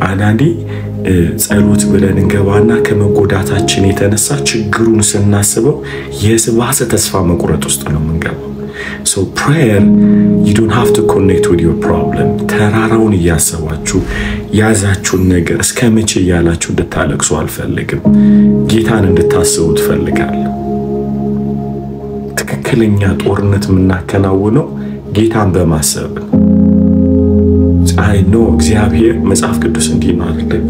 አንዳንዴ ጸሎት ብለን እንገባና ከመጎዳታችን የተነሳ ችግሩን ስናስበው የስባሰ ተስፋ መቁረጥ ውስጥ ነው የምንገባው። So prayer, you don't have to connect with your problem. ተራራውን እያሰባችሁ ያዛችሁን ነገር እስከመቼ ያላችሁ እንድታለቅሱ አልፈልግም። ጌታን እንድታስቡ ትፈልጋለሁ። ትክክለኛ ጦርነት የምናከናውነው ጌታን በማሰብ ነው። I know እግዚአብሔር መጽሐፍ ቅዱስ እንዲህ ነው አይደል?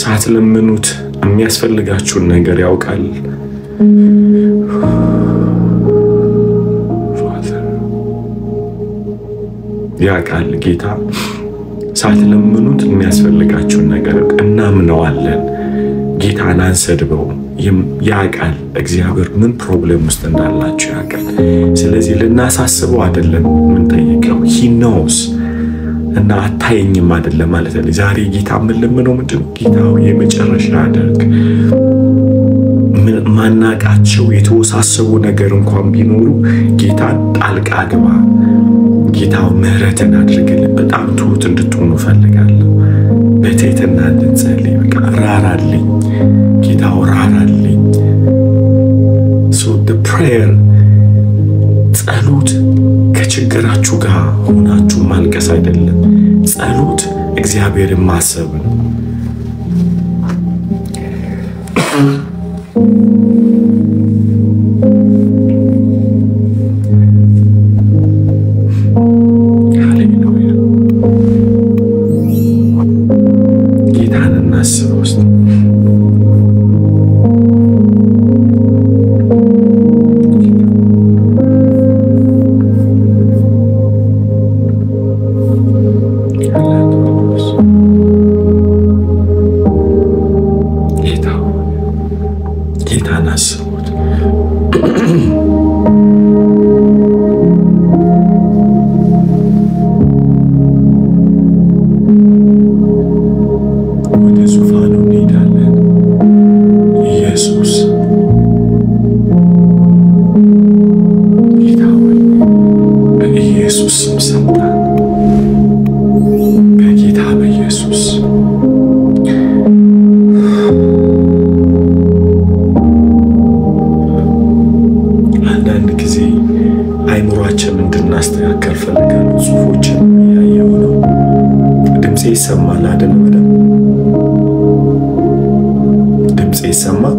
ሳትለምኑት የሚያስፈልጋችሁን ነገር ያውቃል። ያውቃል ጌታ ሳትለምኑት የሚያስፈልጋችሁን ነገር እናምነዋለን። ጌታን አንሰድበው። ያውቃል እግዚአብሔር ምን ፕሮብሌም ውስጥ እንዳላችሁ ያውቃል። ስለዚህ ልናሳስበው አይደለም ምን ጠይቀው he knows እና አታየኝም አይደለም ማለት ነው። ዛሬ ጌታ ምን ለምነው ምንድነው? ጌታው የመጨረሻ አድርግ። ማናቃቸው የተወሳሰቡ ነገር እንኳን ቢኖሩ ጌታ ጣልቃ ግባ። ጌታው ምህረትን አድርግልን። በጣም ትሁት እንድትሆኑ ፈልጋለሁ። በትህትና እንድንጸልይ በቃ ራራልኝ ጌታው ራራልኝ። So the prayer ጸሎት ከችግራችሁ ጋር ሆናችሁ ማልቀስ አይደለም። ጸሎት እግዚአብሔርን ማሰብ ነው። ሃሌሉያ ጌታን እናስብ ውስጥ ጌታን አስቡት። ወደ ዙፋኑ እንሄዳለን። ኢየሱስ ጌታ ሆይ በኢየሱስ ስም ሰምተን በጌታ በኢየሱስ አይምሮአችን እንድናስተካከል ፈልጋለሁ። ጽሁፎችን ያየው ነው። ድምጼ ይሰማል አይደል? ወደም ድምጼ ይሰማል።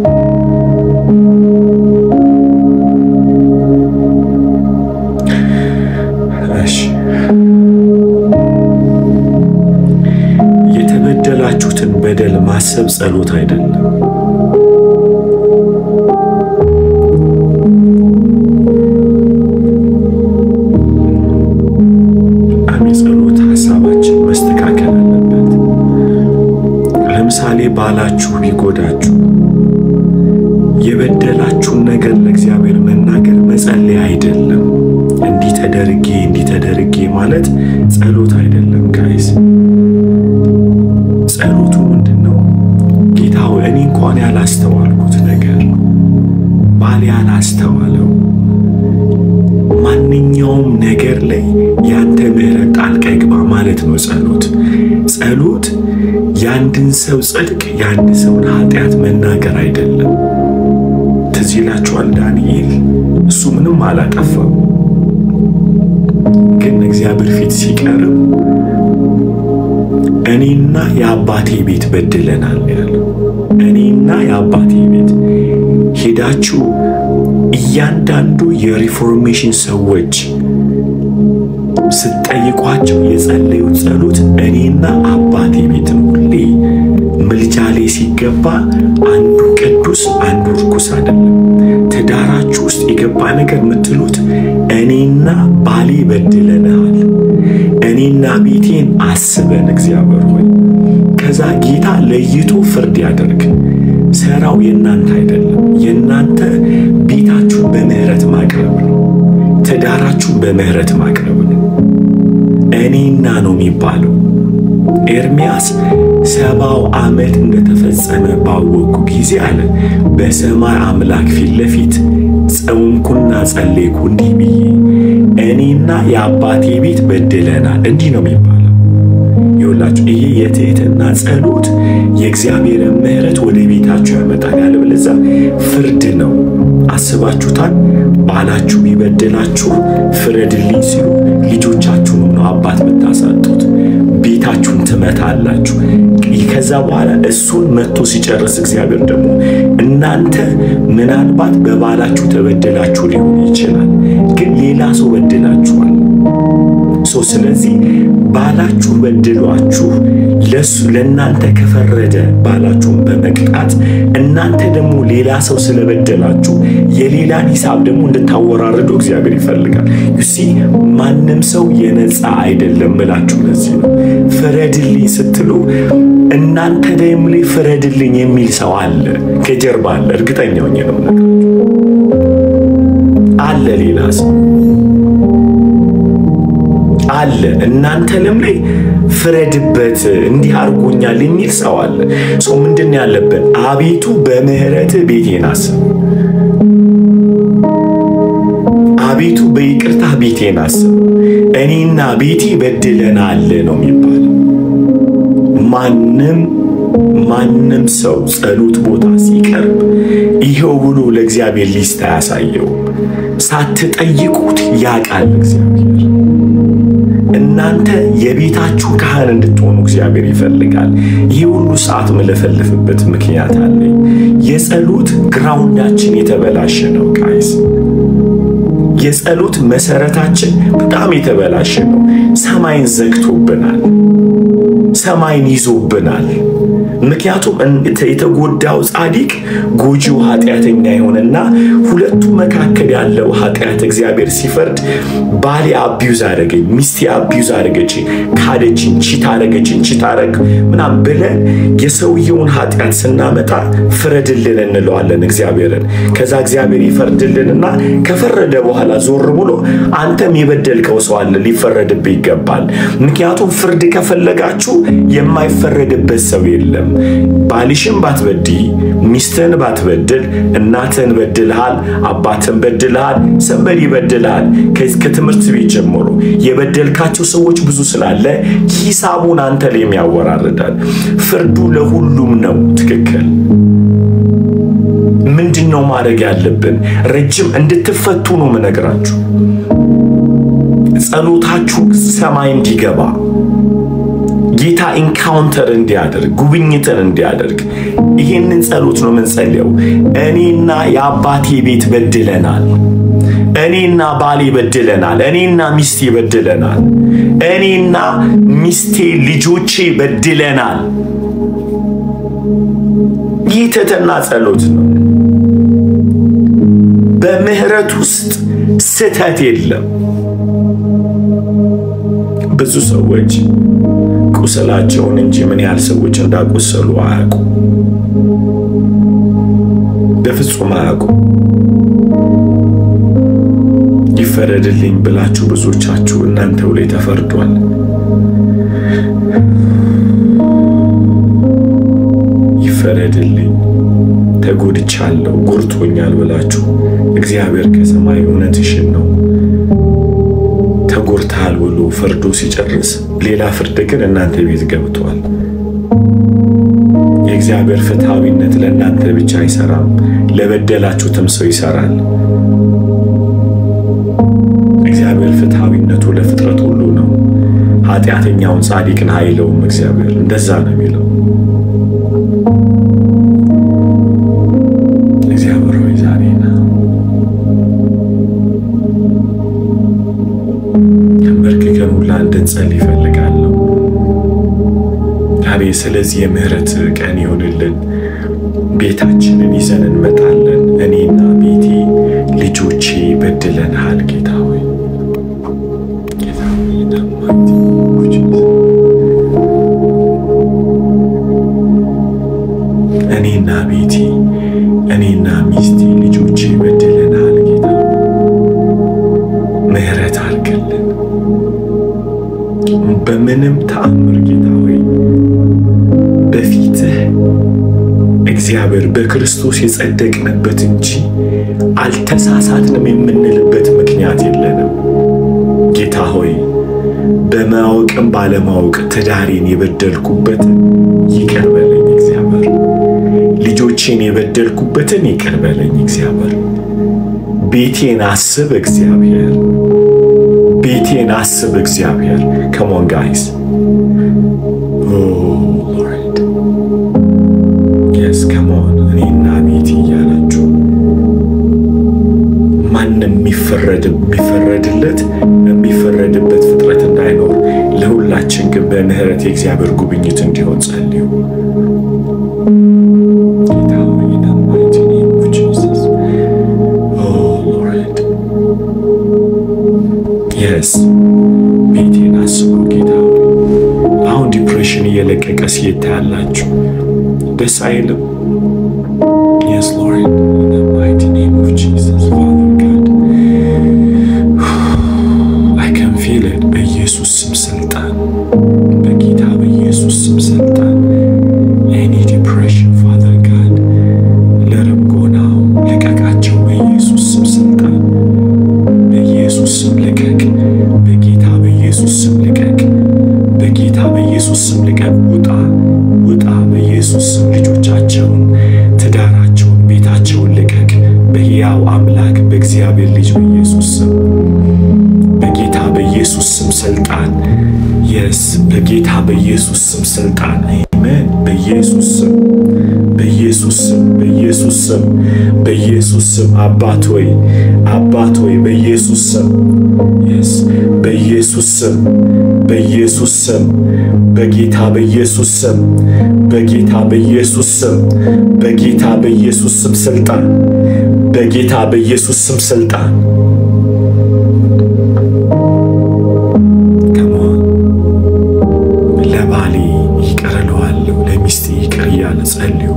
እሺ የተበደላችሁትን በደል ማሰብ ጸሎት አይደለም። ለምሳሌ ባላችሁ ቢጎዳችሁ የበደላችሁን ነገር ለእግዚአብሔር መናገር መጸለይ አይደለም። እንዲህ ተደርጌ ማለት ጸሎት አይደለም ጋይስ። ጸሎቱ ምንድነው? ጌታው እኔ እንኳን ያላስተዋልኩት ነገር ባል ያላስተዋለው ማንኛውም ነገር ላይ ያንተ ምህረት ጣልቃ ይግባ ማለት ነው ጸሎት። ጸሎት ያንድን ሰው ጽድቅ ያንድ ሰውን ኃጢአት መናገር አይደለም። ትዝ ይላችኋል ዳንኤል እሱ ምንም አላጠፋም፣ ግን እግዚአብሔር ፊት ሲቀርብ እኔና የአባቴ ቤት በድለናል ያለው። እኔና የአባቴ ቤት ሄዳችሁ እያንዳንዱ የሪፎርሜሽን ሰዎች ስትጠይቋቸው የጸለዩት ጸሎት እኔና አባቴ ቤት ነው። ሁሌ ምልጃሌ ሲገባ አንዱ ቅዱስ አንዱ ርኩስ አይደለም። ትዳራችሁ ውስጥ የገባ ነገር የምትሉት እኔና ባሌ በድለናል፣ እኔና ቤቴን አስበን እግዚአብሔር ሆይ። ከዛ ጌታ ለይቶ ፍርድ ያደርግ። ሰራው የናንተ አይደለም። የናንተ ቤታችሁ በምህረት ማቅረብ ነው። ትዳራችሁ በምህረት ማቅረብ ነው። እኔና ነው የሚባለው። ኤርሚያስ 70 ዓመት እንደተፈጸመ ባወቁ ጊዜ አለ በሰማይ አምላክ ፊት ለፊት ጾምኩና ጸለይኩ እንዲህ ብዬ እኔና የአባቴ ቤት በድለናል። እንዲህ ነው የሚባለው። ይኸውላችሁ ይሄ የትህትና ጸሎት የእግዚአብሔርን ምሕረት ወደ ቤታችሁ ያመጣል። ያለበለዚያ ፍርድ ነው። አስባችሁታል? ባላችሁ ቢበድላችሁ ፍረድልኝ ሲሉ ልጆቻችሁን ነው አባት የምታሳጡት። ቤታችሁን ትመታላችሁ። ከዛ በኋላ እሱን መጥቶ ሲጨርስ እግዚአብሔር ደግሞ እናንተ ምናልባት በባላችሁ ተበደላችሁ ሊሆን ይችላል፣ ግን ሌላ ሰው በድላችኋል። ስለዚህ ባላችሁ በድሏችሁ ለእናንተ ከፈረደ ባላችሁን በመቅጣት እናንተ ደግሞ ሌላ ሰው ስለበደላችሁ የሌላን ሂሳብ ደግሞ እንድታወራርዱ እግዚአብሔር ይፈልጋል። ዩሲ ማንም ሰው የነፃ አይደለም ብላችሁ ለዚህ ነው ፍረድልኝ ስትሉ እናንተ ደግሞ ላይ ፍረድልኝ የሚል ሰው አለ፣ ከጀርባ አለ። እርግጠኛ ሆኜ ነው የምነግራችሁ፣ አለ ሌላ ሰው አለ። እናንተ ለምላይ ፍረድበት እንዲህ አርጎኛል የሚል ሰው አለ። ምንድን ያለብን? አቤቱ በምህረት ቤቴን አስብ፣ አቤቱ በይቅርታ ቤቴን አስብ፣ እኔና ቤቴ በድለናል ነው የሚባለው። ማንም ሰው ጸሎት ቦታ ሲቀርብ ይሄው ብሎ ለእግዚአብሔር ሊስት ያሳየው። ሳትጠይቁት ያቃል እግዚአብሔር። እናንተ የቤታችሁ ካህን እንድትሆኑ እግዚአብሔር ይፈልጋል። ይህ ሁሉ ሰዓት መለፈልፍበት ምክንያት አለኝ። የጸሎት ግራውንዳችን የተበላሸ ነው ጋይስ። የጸሎት መሰረታችን በጣም የተበላሸ ነው። ሰማይን ዘግቶብናል፣ ሰማይን ይዞብናል። ምክንያቱም የተጎዳው ጻድቅ ጎጂው ኃጢአተኛ ይሆንና ሁለቱ መካከል ያለው ኃጢአት እግዚአብሔር ሲፈርድ ባሌ አቢዩዝ አደረገኝ፣ ሚስቴ አቢዩዝ አደረገች፣ ካደችኝ፣ ቺት አደረግ ምናምን ብለን የሰውየውን ኃጢአት ስናመጣ ፍረድልን እንለዋለን እግዚአብሔርን። ከዛ እግዚአብሔር ይፈርድልንና ከፈረደ በኋላ ዞር ብሎ አንተም የበደልከው ሰው አለ ሊፈረድብህ ይገባል። ምክንያቱም ፍርድ ከፈለጋችሁ የማይፈረድበት ሰው የለም። ባልሽን ባትበዲ፣ ሚስትህን ባትበድል፣ እናትህን በድልሃል፣ አባትህን በድልሃል፣ ሰንበዲ በድልሃል። ከትምህርት ቤት ጀምሮ የበደልካቸው ሰዎች ብዙ ስላለ ሂሳቡን አንተ ላይ ያወራርዳል። ፍርዱ ለሁሉም ነው። ትክክል። ምንድነው ማድረግ ያለብን? ረጅም እንድትፈቱ ነው የምነግራችሁ። ጸሎታችሁ ሰማይ እንዲገባ ጌታ ኢንካውንተር እንዲያደርግ ጉብኝትን እንዲያደርግ ይሄንን ጸሎት ነው የምንጸልየው። እኔና የአባቴ ቤት በድለናል፣ እኔና ባሌ በድለናል፣ እኔና ሚስቴ በድለናል፣ እኔና ሚስቴ ልጆቼ በድለናል። ይህ ትህትና ጸሎት ነው። በምህረት ውስጥ ስተት የለም። ብዙ ሰዎች ቁስላቸውን እንጂ ምን ያህል ሰዎች እንዳቆሰሉ አያውቁ፣ በፍጹም አያውቁ። ይፈረድልኝ ብላችሁ ብዙዎቻችሁ እናንተው ላይ ተፈርዷል። ይፈረድልኝ ተጎድቻለሁ ጎርቶኛል ብላችሁ እግዚአብሔር ከሰማይ እውነትሽን ነው ተጎርታል ብሎ ፍርዱ ሲጨርስ ሌላ ፍርድ ግን እናንተ ቤት ገብቷል። የእግዚአብሔር ፍትሃዊነት ለእናንተ ብቻ አይሰራም፣ ለበደላችሁትም ሰው ይሰራል። እግዚአብሔር ፍትሃዊነቱ ለፍጥረት ሁሉ ነው። ኃጢአተኛውን ጻድቅን አይለውም እግዚአብሔር። እንደዛ ነው የሚለው። እግዚአብሔር ሆይ ዛሬና ተመርክከን ሁላ እንድንጸልይ እፈልጋለሁ። ዛሬ ስለዚህ የምህረት ቀን ይሁንልን። ቤታችንን ይዘን እንመጣለን። እኔና ቤቴ ልጆቼ በድለናል ጌታ ሆይ። ጌታ ሆይ እኔና ቤቴ እኔና ሚስቴ ልጆቼ በድለናል ጌታ ምህረት አድርግልን። በምንም ተአምር ጌታ ሆይ በፊትህ እግዚአብሔር በክርስቶስ የጸደቅንበት እንጂ አልተሳሳትንም የምንልበት ምክንያት የለንም። ጌታ ሆይ በማወቅም ባለማወቅ ትዳሬን የበደልኩበት ይቅር በለኝ እግዚአብሔር። ልጆቼን የበደልኩበትን ይቅር በለኝ እግዚአብሔር። ቤቴን አስብ እግዚአብሔር። ቤቴን አስብ እግዚአብሔር። Come on guys. Oh Lord. Yes, come on. እኔና ቤቴ እያላችሁ ማንም የሚፈረድለት የሚፈረድበት ፍጥረት እንዳይኖር ለሁላችን ግን በምህረት የእግዚአብሔር ጉብኝት እንዲሆን ጸልዩ። ጌታ ሆይ in the mighty name of Jesus. Oh Lord. Yes. ቤቴን አስበው ጌታ ሆይ። አሁን ዲፕሬሽን እየለቀቀ ሲሄድ ያላችሁ ደስ አይልም? Yes Lord, in the mighty name of Jesus, Father God. I can feel it. በኢየሱስ ስም ስልጣን፣ በጌታ በኢየሱስ ስም ስልጣን። Any depression, Father God, let them go now. ልቀቃቸው በኢየሱስ ስም ስልጣን። በኢየሱስ ስም ልቀቅ። በጌታ በኢየሱስ ስም ልቀቅ። በጌታ በኢየሱስ ስም ልቀቅ። ውጣ ውጣ በኢየሱስ ስም። ልጆቻቸውን ትዳራቸውን ቤታቸውን ልቀቅ በሕያው አምላክ በእግዚአብሔር ልጅ በኢየሱስ ስም። በጌታ በኢየሱስ ስም ስልጣን። yes በጌታ በኢየሱስ ስም ስልጣን። አሜን። በኢየሱስ ስም በኢየሱስ ስም በኢየሱስ ስም በኢየሱስ ስም አባት ሆይ በኢየሱስ ስም yes በኢየሱስ ስም በኢየሱስ ስም በጌታ በኢየሱስ ስም በጌታ በኢየሱስ ስም በጌታ በኢየሱስ ስም ስልጣን በጌታ በኢየሱስ ስም ስልጣን። ለባሌ ይቅር እለዋለሁ ለሚስቴ ይቅር እያለ ጸልዩ።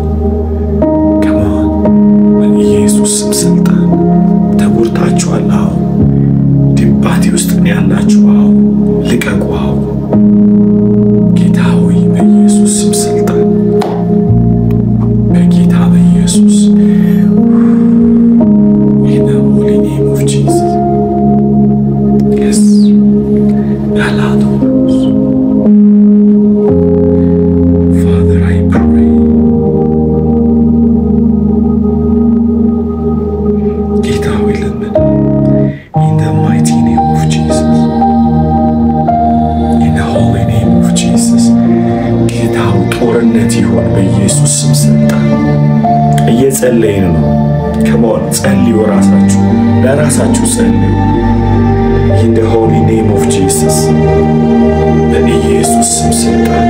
በኢየሱስ ስም ስልጣን። ተጎድታችኋል። አሁን ድባቴ ውስጥ ነው ያላችሁ። አሁን ልቀቁ። አሁን ጌታ ሆይ በኢየሱስ ስም ስልጣን በጌታ በኢየሱስ in the holy name of Jesus. Yes. Father, I pray. ጌታ ሆይ ለምን in the mighty name of Jesus. In the holy name of Jesus. ጌታ ሆይ ጦርነት ይሆን በኢየሱስ ስም ስልጣን። እየጸለይን ነው። Come on, ጸልዩ። ለራሳችሁ ጸልዩ። In the holy name of Jesus. በኢየሱስ ስም ስልጣን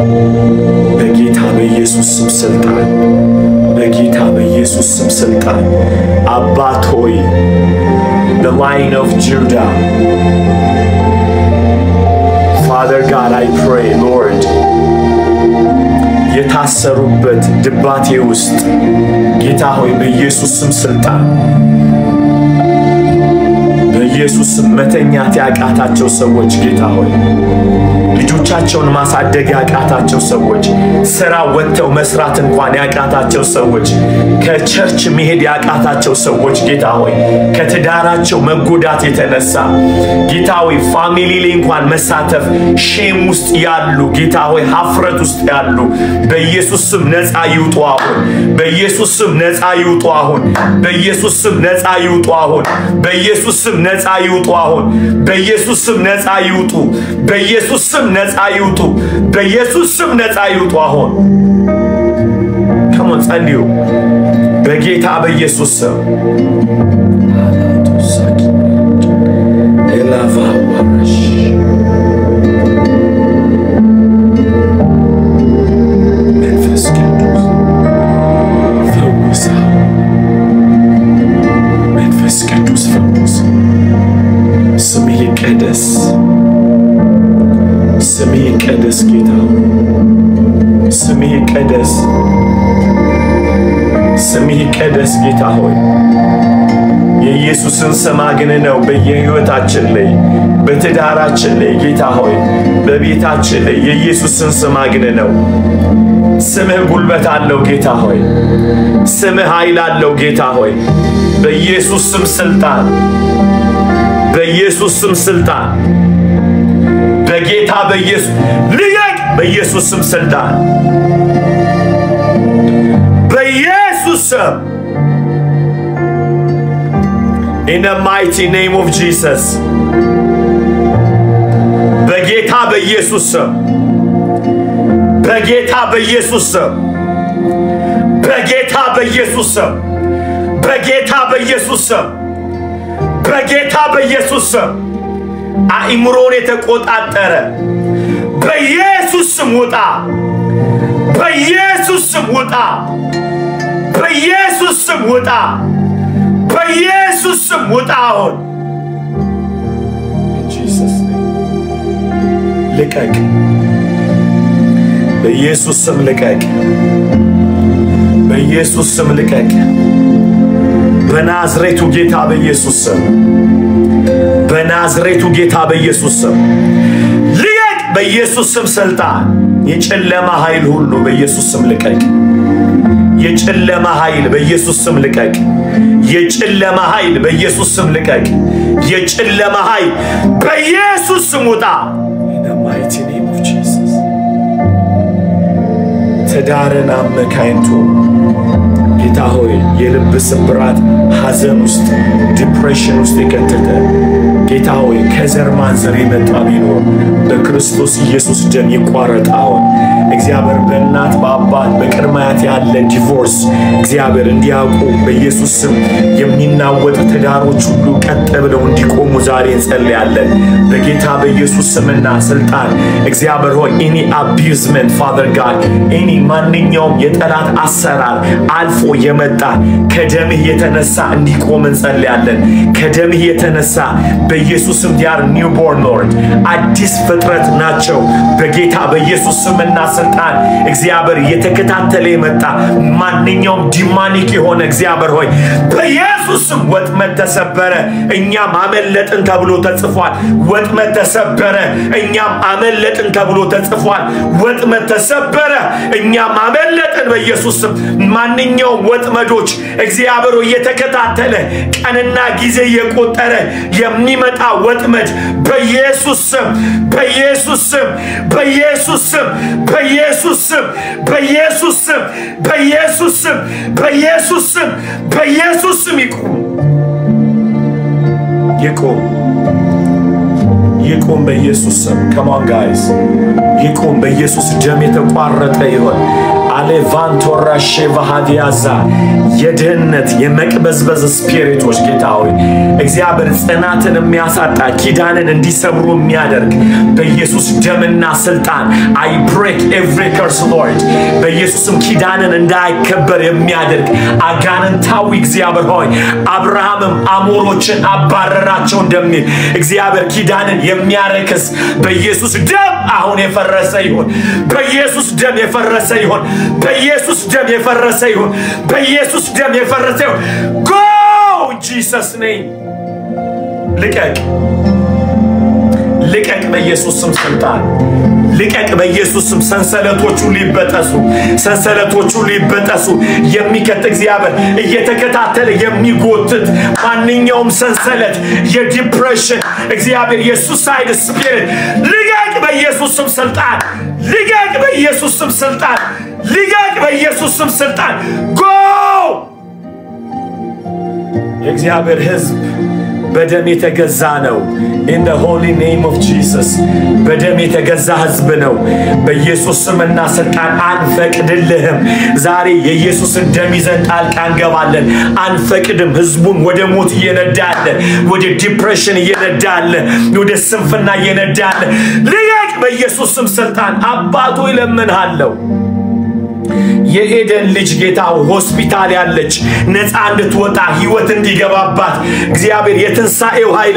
በጌታ በኢየሱስ ስም ስልጣን በጌታ በኢየሱስ ስም ስልጣን። አባት ሆይ the Lion of Judah. Father God, I pray, Lord, የታሰሩበት ድባቴ ውስጥ ጌታ ሆይ በኢየሱስ ስም ስልጣን በኢየሱስ ስም መተኛት ያቃታቸው ሰዎች ጌታ ሆይ ልጆቻቸውን ማሳደግ ያቃታቸው ሰዎች ስራ ወጥተው መስራት እንኳን ያቃታቸው ሰዎች ከቸርች መሄድ ያቃታቸው ሰዎች ጌታ ሆይ ከትዳራቸው መጎዳት የተነሳ ጌታ ሆይ ፋሚሊ ላይ እንኳን መሳተፍ ሼም ውስጥ ያሉ ጌታ ሆይ ሀፍረት ውስጥ ያሉ በኢየሱስ ስም ነፃ ይውጡ አሁን። በኢየሱስ ስም ነፃ ይውጡ አሁን። በኢየሱስ ስም ነፃ ይውጡ አሁን። በኢየሱስ ስም ነፃ ይውጡ አሁን። በኢየሱስ ስም ነፃ ይውጡ። በኢየሱስ ስም ነፃ ይውጡ። በኢየሱስ ስም ነፃ ይውጡ አሁን። ከሞን ጸልዩ በጌታ በኢየሱስ ስም። ኤላቫ ወራሽ መንፈስ ቅዱስ ፈውሳ መንፈስ ቅዱስ ፈውሳ ስምህ ይቀደስ ስምህ ይቀደስ ጌታ ስምህ ይቀደስ ስምህ ይቀደስ ጌታ ሆይ የኢየሱስን ስም አግንነው በየህይወታችን ላይ በትዳራችን ላይ ጌታ ሆይ በቤታችን ላይ የኢየሱስን ስም አግንነው ስምህ ጉልበት አለው ጌታ ሆይ ስምህ ኃይል አለው ጌታ ሆይ በኢየሱስ ስም ስልጣን በኢየሱስ ስም ስልጣን በጌታ በኢየሱስ ልቀቅ በኢየሱስ ስም ስልጣን በኢየሱስ ስም in the mighty name of Jesus በጌታ በኢየሱስ ስም በጌታ በኢየሱስ ስም በጌታ በኢየሱስ ስም በጌታ በኢየሱስ ስም በጌታ በኢየሱስ ስም አእምሮን የተቆጣጠረ በኢየሱስ ስም ውጣ በኢየሱስ ስም ውጣ በኢየሱስ ስም ውጣ በኢየሱስ ስም ውጣ አሁን in Jesus name ልቀቅ በኢየሱስ ስም ልቀቅ በኢየሱስ ስም ልቀቅ በናዝሬቱ ጌታ በኢየሱስ ስም በናዝሬቱ ጌታ በኢየሱስ ስም ልቀቅ በኢየሱስ ስም ስልጣን የጨለማ ኃይል ሁሉ በኢየሱስ ስም ልቀቅ የጨለማ ኃይል በኢየሱስ ስም ልቀቅ የጨለማ ኃይል በኢየሱስ ስም ልቀቅ የጨለማ ኃይል በኢየሱስ ስም ውጣ in the mighty name of Jesus ትዳርን አመካኝቶ ጌታ ሆይ የልብ ስብራት ሐዘን ውስጥ ዲፕሬሽን ውስጥ የከተተ ጌታ ሆይ ከዘር ማንዘር የመጣ ቢኖር በክርስቶስ ኢየሱስ ደም ይቋረጣው እግዚአብሔር በእናት በአባት በቅድማያት ያለ ዲቮርስ እግዚአብሔር እንዲያውቁ በኢየሱስ ስም የሚናወጥ ትዳሮች ሁሉ ቀጥ ብለው እንዲቆሙ ዛሬ እንጸልያለን በጌታ በኢየሱስ ስምና ስልጣን እግዚአብሔር ሆይ any abusement Father God any ማንኛውም የጠላት አሰራር አልፎ የመጣ ከደምህ የተነሳ እንዲቆም እንጸልያለን ከደምህ የተነሳ በኢየሱስም ዲያር ኒውቦርን ሎርድ አዲስ ፍጥረት ናቸው በጌታ በኢየሱስ ስምና ስልጣን እግዚአብሔር የተከታተለ የመጣ ማንኛውም ዲማኒክ የሆነ እግዚአብሔር ሆይ በኢየሱስ ስም ወጥመድ ተሰበረ እኛም አመለጥን ተብሎ ተጽፏል ወጥመድ ተሰበረ እኛም አመለጥን ተብሎ ተጽፏል ወጥመድ ተሰበረ እኛም አመለጥን በኢየሱስ ስም ማንኛውም ወጥመዶች እግዚአብሔር የተከታተለ ቀንና ጊዜ የቆጠረ የሚመጣ ወጥመድ በኢየሱስ ስም በኢየሱስ ስም በኢየሱስ ስም በኢየሱስ ስም በኢየሱስ ስም በኢየሱስ ስም በኢየሱስ ስም በኢየሱስ ስም ይቁም በኢየሱስ ስም come on guys ይቁም በኢየሱስ ደም የተቋረጠ ይሆን አሌቫንቶራ ሼቫሃዲያዛ የደህነት የመቅበዝበዝ ስፒሪቶች ጌታ ሆይ እግዚአብሔር ጽናትን የሚያሳጣ ኪዳንን እንዲሰብሩ የሚያደርግ በኢየሱስ ደምና ስልጣን I break every curse Lord በኢየሱስም ኪዳንን እንዳይከበር የሚያደርግ አጋንንታዊ እግዚአብሔር ሆይ አብርሃምም አሞሮችን አባረራቸው እንደሚል እግዚአብሔር ኪዳንን የሚያረክስ በኢየሱስ ደም አሁን የፈረሰ ይሁን በኢየሱስ ደም የፈረሰ ይሁን በኢየሱስ ደም የፈረሰ ይሁን በኢየሱስ ደም የፈረሰ ይሁን go in Jesus name ልቀቅ በኢየሱስ ስም ስልጣን ልቀቅ በኢየሱስ ስም ሰንሰለቶቹ ሊበጠሱ የሚከት እግዚአብሔር እየተከታተለ የሚጎትት ማንኛውም ሰንሰለት የዲፕሬሽን እግዚአብሔር የሱሳይድ ስፒሪት ልቀቅ በኢየሱስ ስም ስልጣን ልቀቅ በኢየሱስ ስም ስልጣን ልቀቅ በኢየሱስ ስም ስልጣን go የእግዚአብሔር ሕዝብ በደም የተገዛ ነው in the holy name of Jesus በደም የተገዛ ሕዝብ ነው በኢየሱስ ስምና ስልጣን አንፈቅድልህም ዛሬ የኢየሱስን ደም ይዘን ጣልቃ እንገባለን አንፈቅድም ሕዝቡን ወደ ሞት እየነዳለ ወደ ዲፕሬሽን እየነዳለ ወደ ስንፍና እየነዳለ ልቀቅ በኢየሱስ ስም ስልጣን አባቱ ይለምንሃለው የኤደን ልጅ ጌታ ሆስፒታል ያለች ነፃ እንድትወጣ ህይወት እንዲገባባት እግዚአብሔር የትንሳኤው ኃይል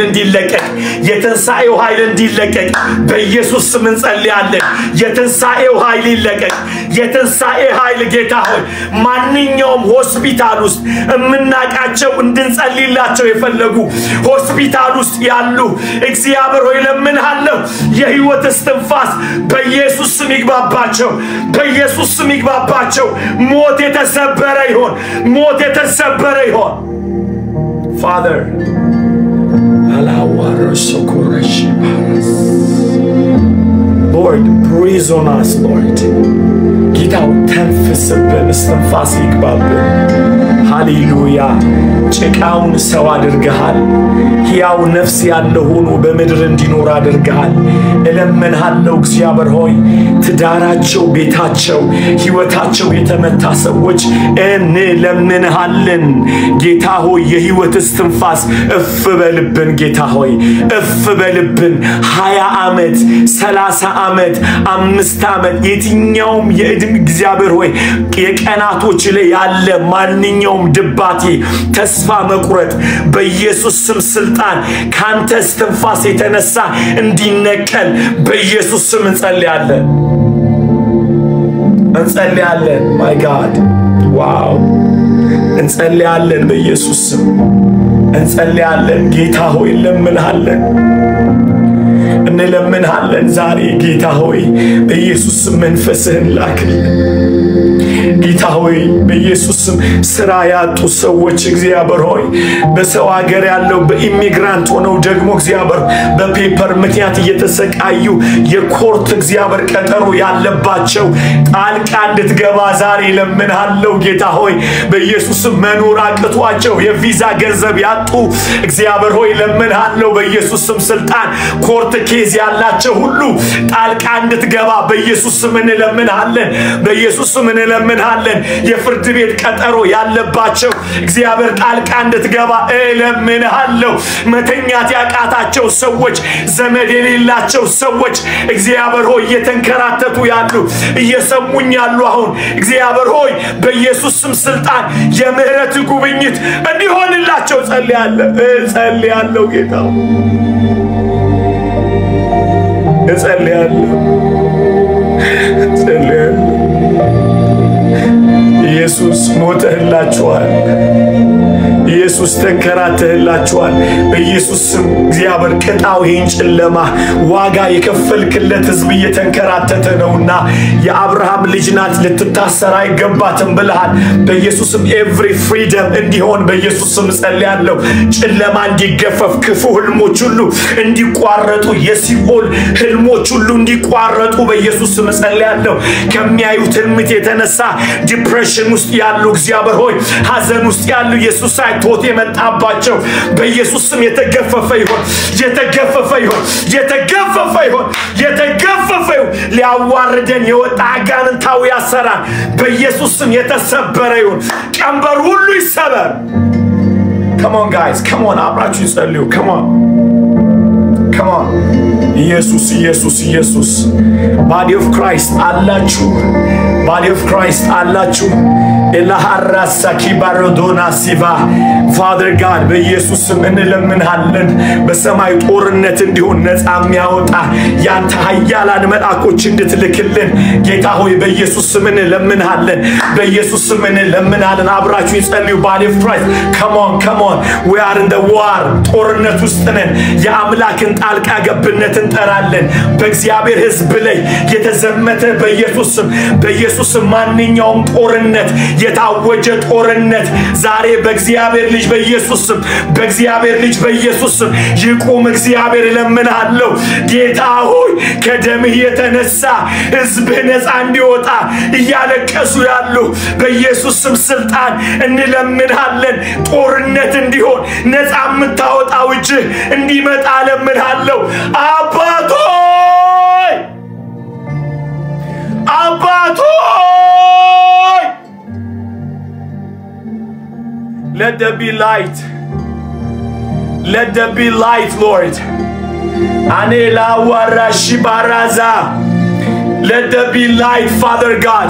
እንዲለቀቅ በኢየሱስ ስም እንጸልያለን። የትንሳኤው ኃይል ይለቀቅ። የትንሳኤ ኃይል ጌታ ሆይ ማንኛውም ሆስፒታል ውስጥ እምናቃቸው እንድንጸልይላቸው የፈለጉ ሆስፒታል ውስጥ ያሉ እግዚአብሔር ሆይ ለምንሃለሁ የህይወት እስትንፋስ በኢየሱስ ስም ይግባባቸው። በኢየሱስ ስም ይግባባቸው። ሞት የተሰበረ ይሆን። Father, Lord, breathe on us, Lord. ጌታው ተንፈስብን፣ እስትንፋስ ይግባብን። ሃሌሉያ። ጭቃውን ሰው አድርገሃል። ሕያው ነፍስ ያለው ሆኖ በምድር እንዲኖር አድርገሃል። እለምንሃለሁ እግዚአብሔር ሆይ ትዳራቸው፣ ቤታቸው፣ ሕይወታቸው የተመታ ሰዎች እንለምንሃለን። ጌታ ሆይ የሕይወት እስትንፋስ እፍ በልብን። ጌታ ሆይ እፍ በልብን። 20 ዓመት 30 ዓመት 5 ዓመት የትኛውም የእድሜ እግዚአብሔር ሆይ የቀናቶች ላይ ያለ ማንኛውም ድባቴ ተስፋ መቁረጥ በኢየሱስ ስም ስልጣን ካንተ እስትንፋስ የተነሳ እንዲነቀል በኢየሱስ ስም እንጸልያለን። ማይ ጋድ ዋው እንጸልያለን። በኢየሱስ ስም እንጸልያለን። ጌታ ሆይ እንለምንሃለን ዛሬ ጌታ ሆይ በኢየሱስ ስም መንፈስህን ላክልን። ጌታ ሆይ በኢየሱስ ስም ስራ ያጡ ሰዎች እግዚአብሔር ሆይ በሰው ሀገር ያለው በኢሚግራንት ሆነው ደግሞ እግዚአብሔር በፔፐር ምክንያት እየተሰቃዩ የኮርት እግዚአብሔር ቀጠሮ ያለባቸው ጣልቃ እንድትገባ ዛሬ ለምንሃለሁ። ጌታ ሆይ በኢየሱስ ስም መኖር አቅቷቸው የቪዛ ገንዘብ ያጡ እግዚአብሔር ሆይ ለምንሃለሁ በኢየሱስ ስም ስልጣን ኮርት ኬዝ ያላቸው ሁሉ ጣልቃ እንድትገባ በኢየሱስ ስም እንለምንሃለን። በኢየሱስ ስም እንለምንሃለን። የፍርድ ቤት ቀጠሮ ያለባቸው እግዚአብሔር ጣልቃ እንድትገባ እለምንሃለሁ። መተኛት ያቃታቸው ሰዎች፣ ዘመድ የሌላቸው ሰዎች እግዚአብሔር ሆይ እየተንከራተቱ ያሉ እየሰሙኝ ያሉ አሁን እግዚአብሔር ሆይ በኢየሱስ ስም ስልጣን የምህረት ጉብኝት እንዲሆንላቸው ጸልያለሁ። ጌታ ጸልያለሁ። ኢየሱስ ሞተህላችኋል። ኢየሱስ ተንከራተህላችኋል። በኢየሱስ ስም እግዚአብሔር ቅጣው ይህን ጨለማ ዋጋ የከፈልክለት ህዝብ እየተንከራተተ ነውና የአብርሃም ልጅ ናት ልትታሰር አይገባትም ብለሃል። በኢየሱስ ስም ኤቭሪ ፍሪደም እንዲሆን በኢየሱስ ስም ጸልያለሁ። ጨለማ እንዲገፈፍ፣ ክፉ ህልሞች ሁሉ እንዲቋረጡ፣ የሲኦል ህልሞች ሁሉ እንዲቋረጡ በኢየሱስ ስም ጸልያለሁ። ከሚያዩት ህልምት የተነሳ ዲፕሬሽን ውስጥ ያሉ እግዚአብሔር ሆይ ሐዘን ውስጥ ያሉ የሱሳይድ ቶት የመጣባቸው በኢየሱስ ስም የተገፈፈ ይሁን። ሊያዋርደን የወጣ አጋንንታዊ አሰራር በኢየሱስ ስም የተሰበረ ይሁን። ቀንበር ሁሉ ይሰበር። come on guys, come on አብራችሁ ጸልዩ። come on ኢየሱስ body of Christ አላችሁ ኤላሃራሳ ኪባሮዶና ሲቫ Father God በኢየሱስ ስም እንለምንሃለን። በሰማይ ጦርነት እንዲሆን ነፃ የሚያወጣ ያንተ ኃያላን መልአኮች እንድትልክልን ጌታ ሆይ በኢየሱስ ስም እንለምንሃለን። አብራችሁ ይጸልዩ። body of Christ come on we are in the war። ጦርነት ውስጥ ነን። የአምላክን ጣልቃ ገብነት እንጠራለን። በእግዚአብሔር ሕዝብ ላይ የተዘመተ በኢየሱስ ስም ማንኛውም ጦርነት የታወጀ ጦርነት ዛሬ በእግዚአብሔር ልጅ በኢየሱስ ስም ይቁም። እግዚአብሔር ለምንሃለሁ ጌታ ሆይ ከደምህ የተነሳ ሕዝብ ነፃ እንዲወጣ እያለቀሱ ያሉ በኢየሱስ ስም ስልጣን እንለምንሃለን። ጦርነት እንዲሆን ነፃ የምታወጣው እጅ እንዲመጣ ለምንሃለሁ። አባቶይ let there be light Lord. Anela warashi baraza. Let there be light, Father God.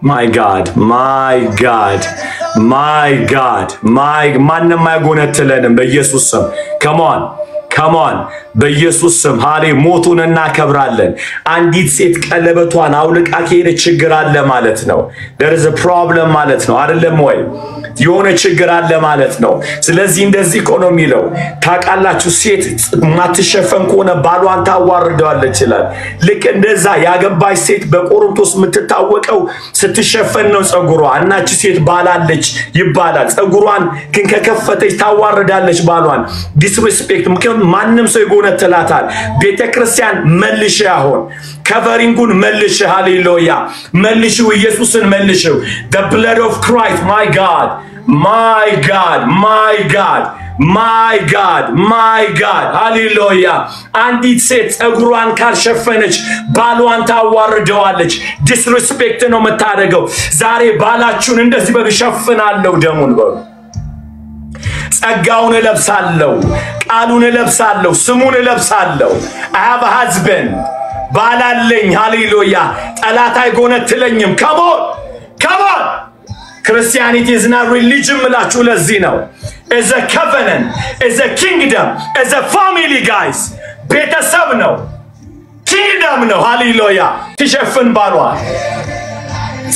My God, my God, my God, ማንም አይጎነትለንም በኢየሱስ ስም። Come on. በኢየሱስ ስም ሃሌ ሞቱን እናከብራለን። አንዲት ሴት ቀለበቷን አውልቃ ከሄደች ችግር አለ ማለት ነው። there is a problem ማለት ነው አይደለም ወይ? የሆነ ችግር አለ ማለት ነው። ስለዚህ እንደዚህ ኢኮኖሚ ነው ታቃላችሁ። ሴት ማትሸፈን ከሆነ ባሏን ታዋርደዋለች ይላል። ልክ እንደዛ ያገባች ሴት በቆሮንቶስ የምትታወቀው ስትሸፈን ነው ጸጉሯ። እናቺ ሴት ባላለች ይባላል። ጸጉሯን ግን ከከፈተች ታዋርዳለች ባሏን። ዲስሪስፔክት ማንም ሰው ይጎነትላታል። ቤተክርስቲያን መልሽ ያሆን ከቨሪንጉን መልሽ ሃሌሉያ መልሽ ኢየሱስን መልሽ the blood of Christ my God my God my God my God my God ሃሌሉያ አንዲት ሴት ጸጉሯን ካልሸፈነች ባሏን ታዋርደዋለች ዲስሪስፔክት ነው የምታደርገው ዛሬ ባላችሁን እንደዚህ በሸፍናለሁ ደሙን በሉ ጸጋውን ለብሳለሁ ቃሉን ለብሳለሁ ስሙን ለብሳለሁ I have a husband ባላለኝ ሃሌሉያ ጠላት አይጎነትለኝም come on Christianity is not religion ምላችሁ ለዚህ ነው is a covenant is a kingdom is a family guys ቤተሰብ ነው kingdom ነው ሃሌሉያ ትሸፍን ባሏ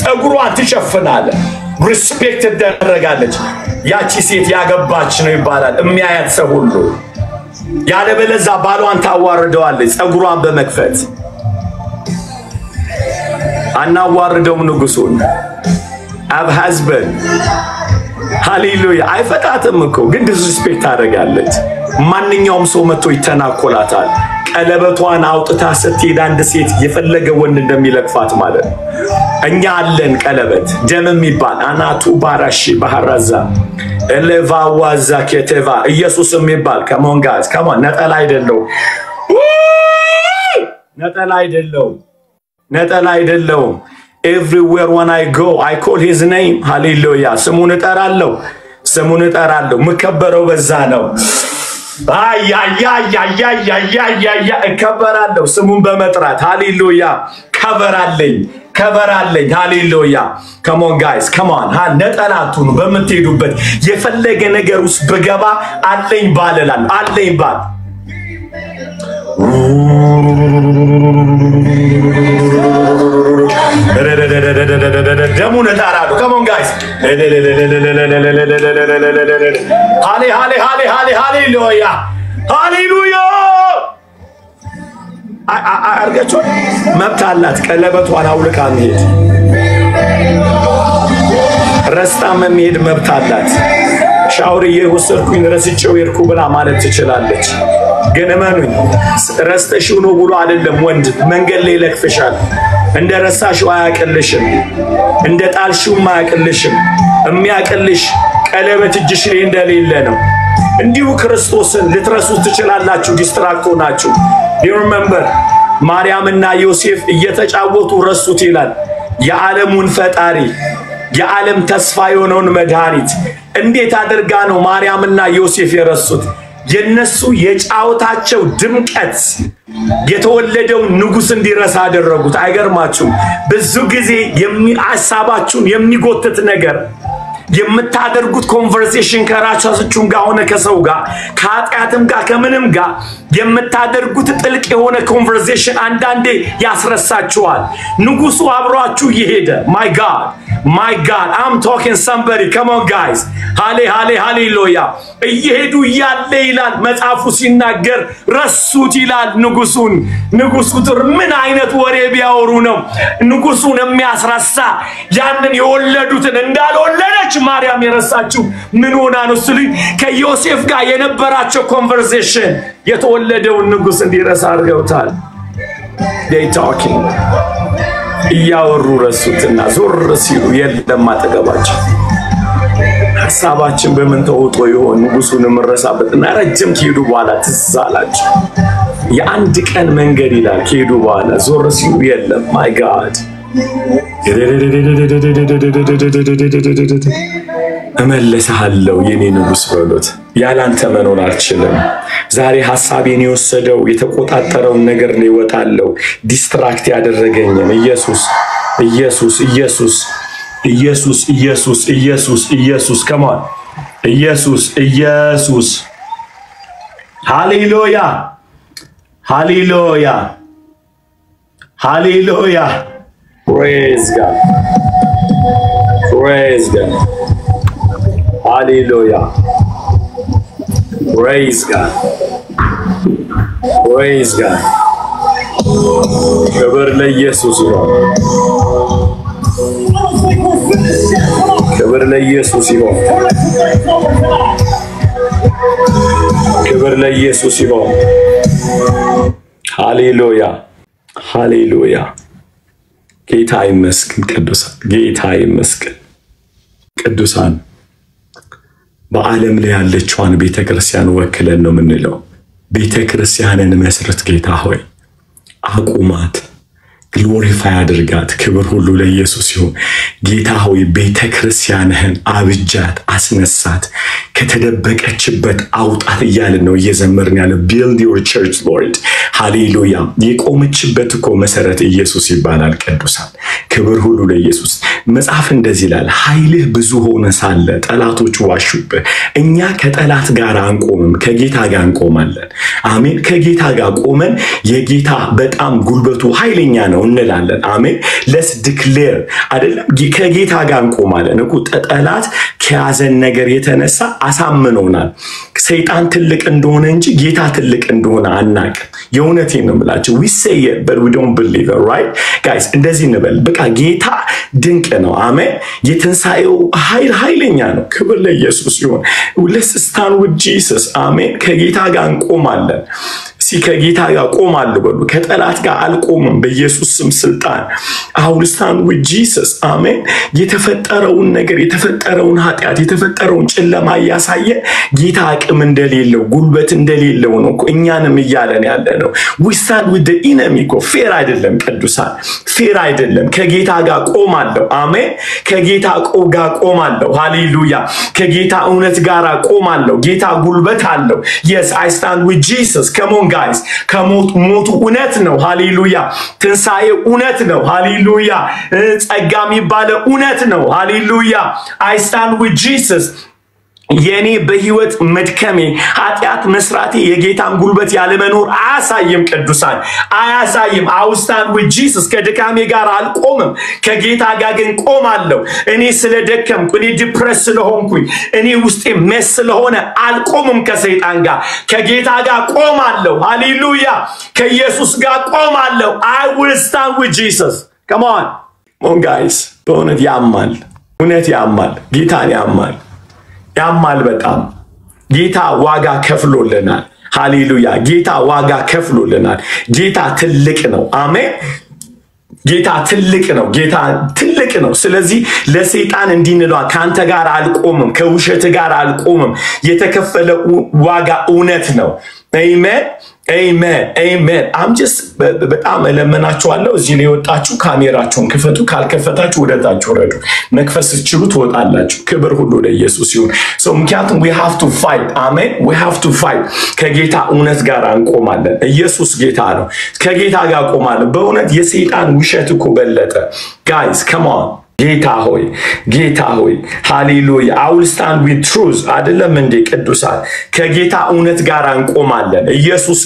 ጸጉሯን ትሸፍናለ respect ተደረጋለች ያቺ ሴት ያገባች ነው ይባላል የሚያያት ሰው ሁሉ ያለበለዛ ባሏን ታዋርደዋለች ጸጉሯን በመክፈት አናዋርደውም ንጉሱን አብ husband ሃሌሉያ አይፈታትም እኮ ግን ዲስሪስፔክት ታደርጋለች ማንኛውም ሰው መጥቶ ይተናኮላታል ቀለበቷን አውጥታ ስትሄድ አንድ ሴት የፈለገ ወንድ እንደሚለክፋት ማለት ነው እኛ አለን ቀለበት ደም የሚባል አናቱ ባራሺ ባህራዛ ኤሌቫዋዛ ከተቫ ኢየሱስ የሚባል come on guys come on ነጠላ አይደለው everywhere when I go I call his name hallelujah ስሙን እጠራለሁ መከበረው በዛ ነው አይ እከበራለሁ ስሙን በመጥራት ሃሌሉያ ከበራለኝ ሃሌሉያ come on guys come on ነጠላቱን በመትሄዱበት የፈለገ ነገር ውስጥ በገባ አለኝ ባል ደሙን እጠራለሁ come on guys ሃሌሉያ አርጋችሁ መብት አላት ቀለበቷን አውልቃ መሄድ ረስታ መሄድ መብት አላት ሻውርዬ ወሰድኩኝ ረስቼው የርኩ ብላ ማለት ትችላለች ግን እመኑኝ ረስተሽው ነው ብሎ አይደለም ወንድ መንገድ ላይ ለክፈሻል እንደ ረሳሽው አያቀልሽም እንደ ጣልሽው ማያቀልሽም የሚያቀልሽ ቀለበት እጅሽ ላይ እንደሌለ ነው እንዲሁ ክርስቶስን ልትረሱት ትችላላችሁ ዲስትራክት ሆናችሁ you remember ማርያምና ዮሴፍ እየተጫወቱ ረሱት ይላል የዓለሙን ፈጣሪ የዓለም ተስፋ የሆነውን መድኃኒት እንዴት አድርጋ ነው ማርያምና ዮሴፍ የረሱት የነሱ የጫውታቸው ድምቀት የተወለደው ንጉስ እንዲረሳ አደረጉት አይገርማችሁ ብዙ ጊዜ የሚያሳባችሁን የሚጎትት ነገር የምታደርጉት ኮንቨርሴሽን ከራሳችሁ ጋር ሆነ ከሰው ጋር ከኃጢአትም ጋር ከምንም ጋር የምታደርጉት ጥልቅ የሆነ ኮንቨርሴሽን አንዳንዴ ያስረሳችኋል ንጉሱ አብሯችሁ ይሄደ my God I'm talking somebody come on guys hallelujah እየሄዱ ያለ ይላል መጽሐፉ ሲናገር ረሱት ይላል ንጉሱ ምን አይነት ወሬ ቢያወሩ ነው ንጉሱን የሚያስረሳ ያንን የወለዱትን እንዳልወለደች ማርያም የረሳችሁ ምን ሆና ነው ስለዚህ ከዮሴፍ ጋር የነበራቸው ኮንቨርሴሽን የተወለደውን ንጉስ እንዲረሳ አድርገውታል they talking ያወሩ ረሱትና ዞር ሲሉ የለም አጠገባቸው ሐሳባችን በምን ተውጦ ይሆን ንጉሱን መረሳበትና ረጅም ኪዱ በኋላ ትዛላችሁ የአንድ ቀን መንገድ ይላል ኪዱ በኋላ ዞር ሲሉ የለም my God እመለስሃለሁ የኔ ንጉስ በሉት ያላንተ መኖር አልችልም ዛሬ ሐሳቤን የወሰደው የተቆጣጠረው ነገር ነው ይወጣለው ዲስትራክት ያደረገኝ ኢየሱስ ኢየሱስ ኢየሱስ ኢየሱስ ኢየሱስ come on ኢየሱስ ሃሌሉያ ሃሌሉያ ሃሌሉያ praise God ሃሌሉያ praise God ክብር ለኢየሱስ ይሁን ክብር ለኢየሱስ ይሁን ክብር ለኢየሱስ ይሁን ሃሌሉያ ሃሌሉያ ጌታ ይመስገን ቅዱሳን በዓለም ላይ ያለችዋን ቤተክርስቲያን ወክለን ነው ምንለው ቤተክርስቲያንን መስረት ጌታ ሆይ አቁማት ግሎሪፋይ አድርጋት ክብር ሁሉ ለኢየሱስ ይሁን ጌታ ሆይ ቤተክርስቲያንህን አብጃት አስነሳት ከተደበቀችበት አውጣት እያልን ነው እየዘመርን ያለው build your church lord ሃሌሉያ የቆመችበት እኮ መሰረት ኢየሱስ ይባላል ቅዱሳን ክብር ሁሉ ለኢየሱስ መጽሐፍ እንደዚህ ይላል ኃይልህ ብዙ ሆነ ሳለ ጠላቶች ዋሹብህ እኛ ከጠላት ጋር አንቆምም ከጌታ ጋር እንቆማለን አሜን ከጌታ ጋር ቆመን የጌታ በጣም ጉልበቱ ኃይለኛ ነው እንላለን አሜን let's declare አይደለም ከጌታ ጋር እንቆማለን እኮ ጠላት ከያዘን ነገር የተነሳ አሳምኖናል ሰይጣን ትልቅ እንደሆነ እንጂ ጌታ ትልቅ እንደሆነ አናቅ የእውነቴን ነው የምላችሁ we say it but we don't believe it right guys እንደዚህ እንበል በቃ ጌታ ድንቅ ነው አሜን የትንሳኤው ኃይለኛ ነው ክብር ለኢየሱስ ይሁን let's stand with Jesus አሜን ከጌታ ጋር እንቆማለን ከጌታ ጋር ቆማለሁ በሉ ከጠላት ጋር አልቆምም በኢየሱስ ስም ስልጣን አሁን stand with Jesus አሜን የተፈጠረውን ነገር የተፈጠረውን ኃጢያት የተፈጠረውን ጨለማ ያሳየ ጌታ አቅም እንደሌለው ጉልበት እንደሌለው ነው እኛንም ይያለን ያለ ነው we stand with the enemy ፌር አይደለም ቅዱሳን ፌር አይደለም ከጌታ ጋር ቆማለሁ አሜን ከጌታ ጋር ቆማለሁ ሃሌሉያ ከጌታ እውነት ጋር ቆማለሁ ጌታ ጉልበት አለው yes I stand with Jesus come on guys ከሞቱ እውነት ነው ሃሌሉያ ትንሳኤ እውነት ነው ሃሌሉያ ጸጋም ይባለው እውነት ነው ሃሌሉያ I stand with Jesus የኔ በህይወት መድከሜ ኃጢያት መስራቴ የጌታን ጉልበት ያለ መኖር አያሳይም ቅዱሳን አያሳይም I stand with Jesus ከድካሜ ጋር አልቆምም ከጌታ ጋር ግን ቆማለሁ እኔ ስለደከምኩ እኔ ዲፕረስ ስለሆንኩኝ እኔ ውስጤ መስ ስለሆነ አልቆምም ከሰይጣን ጋር ከጌታ ጋር ቆማለሁ ሃሌሉያ ከኢየሱስ ጋር ቆማለሁ I will stand with Jesus come on guys በእውነት ያማል እውነት ያማል ጌታን ያማል በጣም ጌታ ዋጋ ከፍሎልናል ሃሌሉያ ጌታ ዋጋ ከፍሎልናል ጌታ ትልቅ ነው አሜን ጌታ ትልቅ ነው ስለዚህ ለሰይጣን እንዲንለው ካንተ ጋር አልቆምም ከውሸት ጋር አልቆምም የተከፈለ ዋጋ እውነት ነው amen I'm just በጣም ለመናችኋለሁ እዚህ ላይ ወጣችሁ ካሜራችሁን ክፈቱ ካልከፈታችሁ ወደታችሁ ወረዱ መክፈት ሲችሉ ትወጣላችሁ ክብር ሁሉ ለኢየሱስ ይሁን so ምክንያቱም we have to fight amen we have to fight ከጌታ እውነት ጋር እንቆማለን ኢየሱስ ጌታ ነው ከጌታ ጋር ቆማለን በእውነት የሰይጣን ውሸት እኮ በለጠ guys come on ጌታ ሆይ ሃሌሉያ I will stand with truth አይደለም እንደ ቅዱሳን ከጌታ እውነት ጋር እንቆማለን ኢየሱስ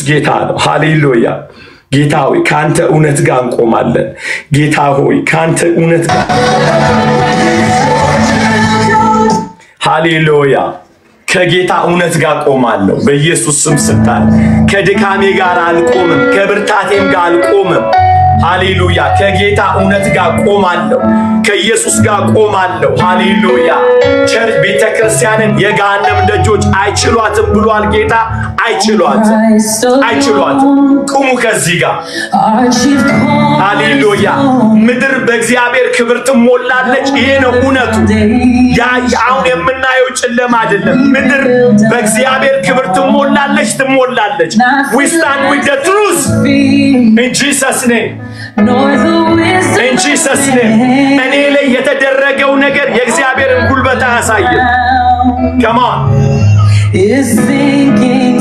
ጌታ ነው ሃሌሉያ ጌታ ሆይ ካንተ እውነት ጋር እንቆማለን ጌታ ሆይ ካንተ እውነት ጋር ሃሌሉያ ከጌታ እውነት ጋር ቆማለሁ በኢየሱስ ስም ስልጣን ከድካሜ ጋር አልቆምም ከብርታቴም ጋር አልቆምም ሃሌሉያ ከጌታ እውነት ጋር ቆማለሁ ከኢየሱስ ጋር ቆማለሁ ሃሌሉያ ቸርች ቤተክርስቲያንን የጋነም ደጆች አይችሏትም ብሏል ጌታ አይችሏትም ቁሙ ከዚህ ጋር ሃሌሉያ ምድር በእግዚአብሔር ክብር ትሞላለች ይሄ ነው እውነቱ ያ አሁን የምናየው ጨለማ አይደለም ምድር በእግዚአብሔር ክብር ትሞላለች we stand with the truth in Jesus name in Jesus name እኔ ላይ የተደረገው ነገር የእግዚአብሔርን ጉልበት አያሳይም come on is thinking